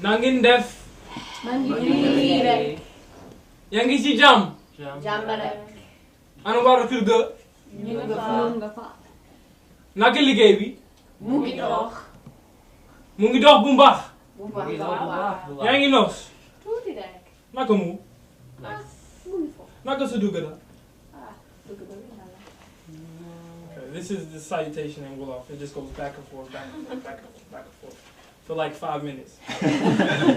Nangin def. Mangi Yang ngi ci jam. Jambarek. Anu war kër ga. Ñu fa. Naka liggéey bi. Mu ngi dox. Mu ngi dox bu mbaax. Bu baax. Yaa ngi noos. Tuuti rek. Naka mu. Mu ngi foofu. Naka sa dugg la. Dugg ba wér na la. Okay, this is the salutation in Wolof. It just goes back and forth, back and forth, back and forth, back and forth. For like 5 minutes.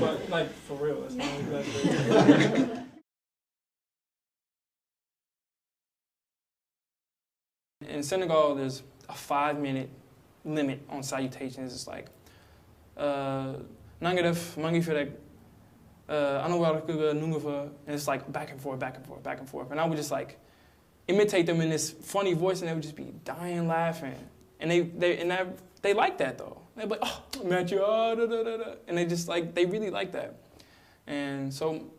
But like for real, that's not the best way. In Senegal, there's a 5-minute limit on salutations. It's like, nanga def, mangi firek, anu war kuga nungufa, and it's like back and forth, back and forth, back and forth. And I would just like imitate them in this funny voice, and they would just be dying laughing. And they like that though. They'd be like, oh, Matthew, da, da, da, da. And they really like that. And so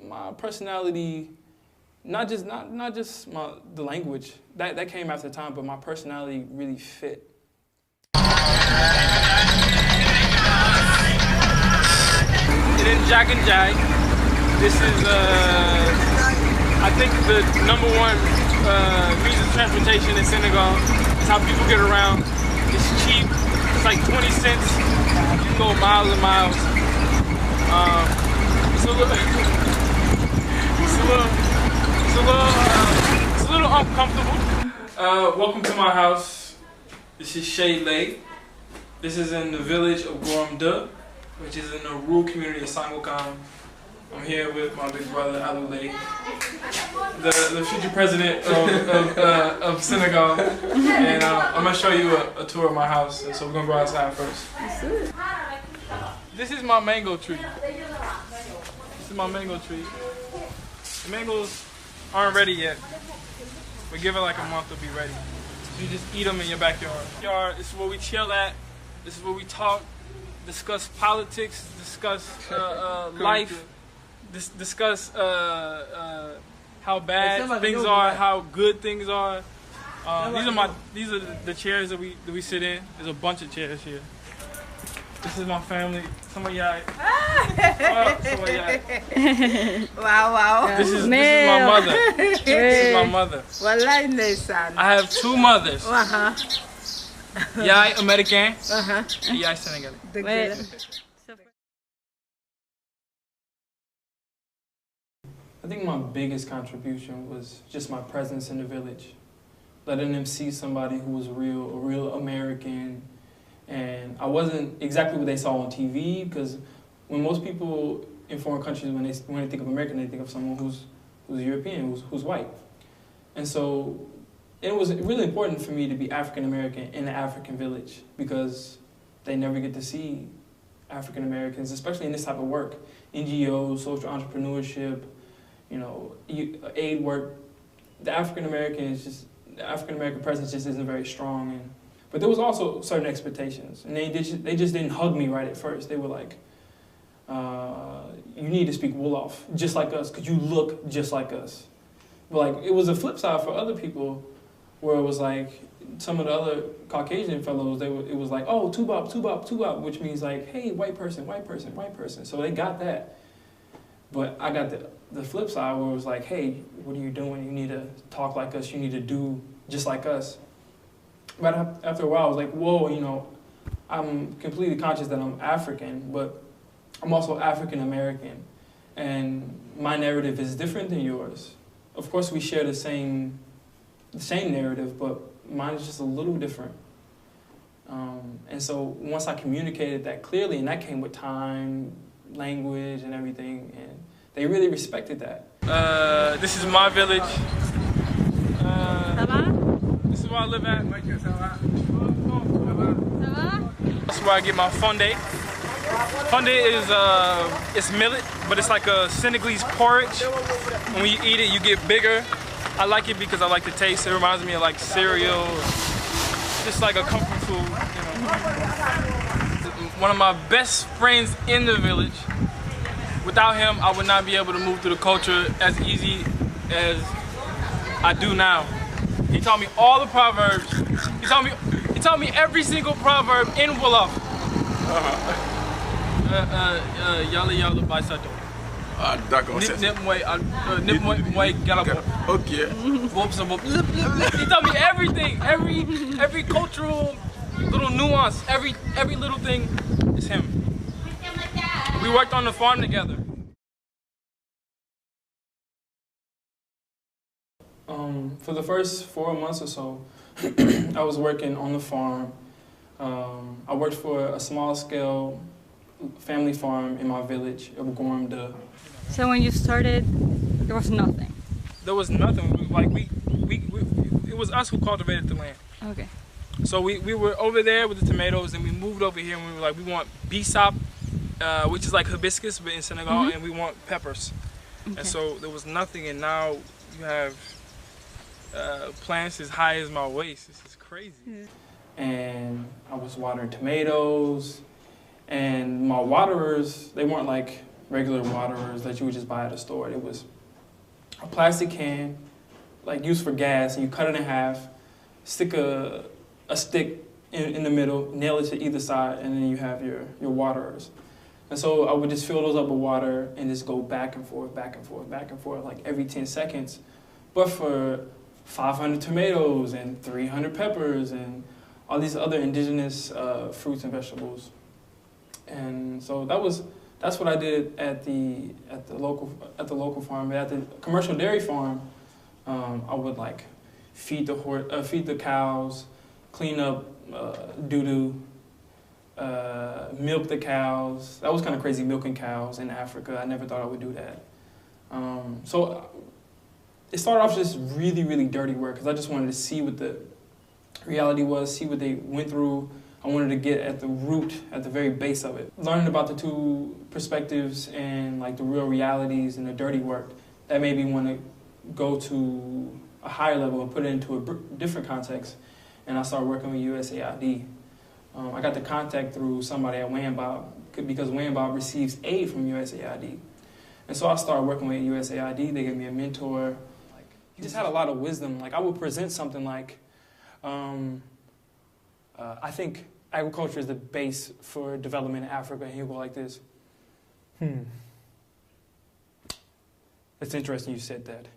my personality, not just the language, that came after time, but my personality really fit. It is Jack and Jai. This is, I think, the #1 means of transportation in Senegal. It's how people get around. It's cheap. It's like 20 cents. You can go miles and miles. It's a little uncomfortable. Welcome to my house. This is Shay Lake. This is in the village of Gormda, which is in the rural community of Sangokam. I'm here with my big brother, Alou Lay, the future president of Senegal. And I'm going to show you a tour of my house. So we're going to go outside first. This is my mango tree. This is my mango tree. The mangoes aren't ready yet. But give it like a month to be ready. So you just eat them in your backyard. This is where we chill at. This is where we talk, discuss politics, discuss life, discuss how bad things are, how good things are. These are the chairs that we sit in. There's a bunch of chairs here. This is my family. Some of y'all. Wow. This is my mother. This is my mother. I have 2 mothers. Yai American. And Yai Senegalese. I think my biggest contribution was just my presence in the village. Letting them see somebody who was a real American. And I wasn't exactly what they saw on TV, because when most people in foreign countries, when they think of American, they think of someone who's European, who's white. And so it was really important for me to be African American in an African village, because they never get to see African Americans, especially in this type of work, NGOs, social entrepreneurship, aid work. The African American presence just isn't very strong. But there was also certain expectations, and they just didn't hug me right at first. They were like, you need to speak Wolof just like us, because you look just like us. But like, it was a flip side for other people, where it was like, some of the other Caucasian fellows, it was like, oh, Tubop, Tubop, Tubop, which means like, hey, white person, white person, white person. So they got that. But I got the flip side, where it was like, hey, what are you doing? You need to talk like us. You need to do just like us. But after a while, I was like, whoa, I'm completely conscious that I'm African, but I'm also African American. And my narrative is different than yours. Of course, we share the same narrative, but mine is just a little different. And so once I communicated that clearly, and that came with time, language, and everything, and they really respected that. This is my village. This is where I live at. That's where I get my fondé. Fondé is it's millet, but it's like a Senegalese porridge. And when you eat it, you get bigger. I like it because I like the taste. It reminds me of like cereal, just like a comfort food. One of my best friends in the village. Without him, I would not be able to move through the culture as easy as I do now. He taught me all the proverbs. He taught me every single proverb in Wolof. Yalla Yalla Baisato. Ah, d'accord. Nip Moi Galabo. Ok. He taught me everything, every cultural little nuance, every little thing is him. We worked on the farm together. For the first 4 months or so, I was working on the farm. I worked for a small-scale family farm in my village of Gorm Duh. So when you started, there was nothing? There was nothing. Like it was us who cultivated the land. Okay. So we were over there with the tomatoes, and we moved over here, and we were like, we want bisap, which is like hibiscus, but in Senegal, and we want peppers. Okay. And so there was nothing, and now you have plants as high as my waist. This is crazy. And I was watering tomatoes, and my waterers, they weren't like regular waterers that you would just buy at a store. It was a plastic can, like used for gas, and you cut it in half, stick a stick in the middle, nail it to either side, and then you have your waterers. And so I would just fill those up with water and just go back and forth, back and forth, back and forth, like every 10 seconds. But for 500 tomatoes and 300 peppers and all these other indigenous fruits and vegetables. And so that's what I did at the local farm. But at the commercial dairy farm, I would like feed the cows, clean up doo-doo, milk the cows. That was kind of crazy, milking cows in Africa. I never thought I would do that. So it started off just really, really dirty work because I just wanted to see what the reality was, see what they went through. I wanted to get at the root, at the very base of it. Learning about the two perspectives and like the real realities and the dirty work, that made me want to go to a higher level and put it into a different context. And I started working with USAID. I got the contact through somebody at WAMBOB because WAMBOB receives aid from USAID. And so I started working with USAID. They gave me a mentor. He just had a lot of wisdom. Like I would present something like, I think agriculture is the base for development in Africa. And he'll go like this. It's interesting you said that.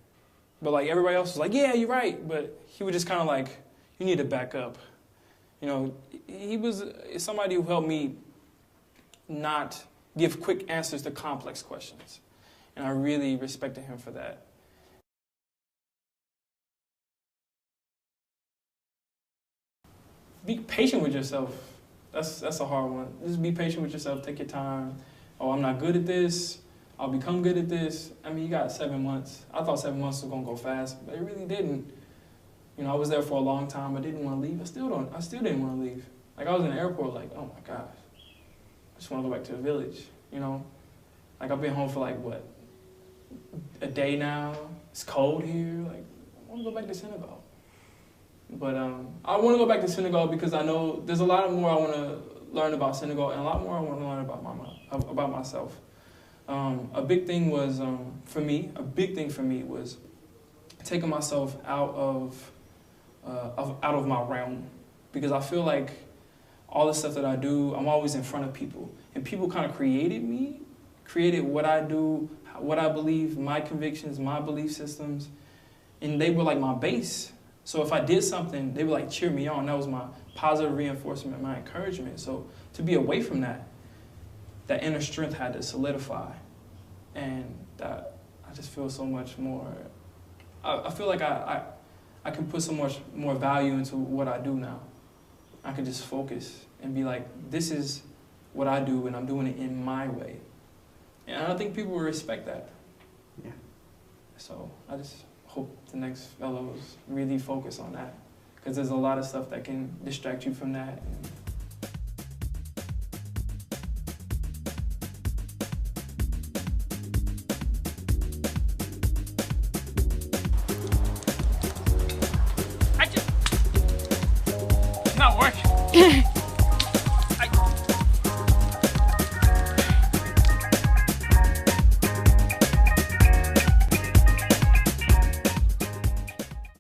But like everybody else was like, yeah, you're right. But he would just kind of like, you need to back up. You know, he was somebody who helped me not give quick answers to complex questions. And I really respected him for that. Be patient with yourself. That's a hard one. Just be patient with yourself. Take your time. Oh, I'm not good at this. I'll become good at this. I mean, you got 7 months. I thought 7 months was gonna go fast, but it really didn't. You know, I was there for a long time. I didn't want to leave. I still didn't want to leave. Like I was in the airport, like, oh my gosh, I just want to go back to the village. You know, like I've been home for like what, a day now. It's cold here. Like I want to go back to Senegal. But I want to go back to Senegal because I know there's a lot more I want to learn about Senegal and a lot more I want to learn about myself. A big thing was for me was taking myself out of my realm, because I feel like all the stuff that I do, I'm always in front of people, and people kind of created me, created what I do, what I believe, my convictions, my belief systems, and they were like my base. So if I did something, they would like cheer me on. That was my positive reinforcement, my encouragement. So to be away from that inner strength had to solidify, and that I just feel so much more. I feel like I can put so much more value into what I do now. I can just focus and be like, this is what I do, and I'm doing it in my way. And I don't think people will respect that. Yeah. So I just hope the next fellows really focus on that, because there's a lot of stuff that can distract you from that. It's not working.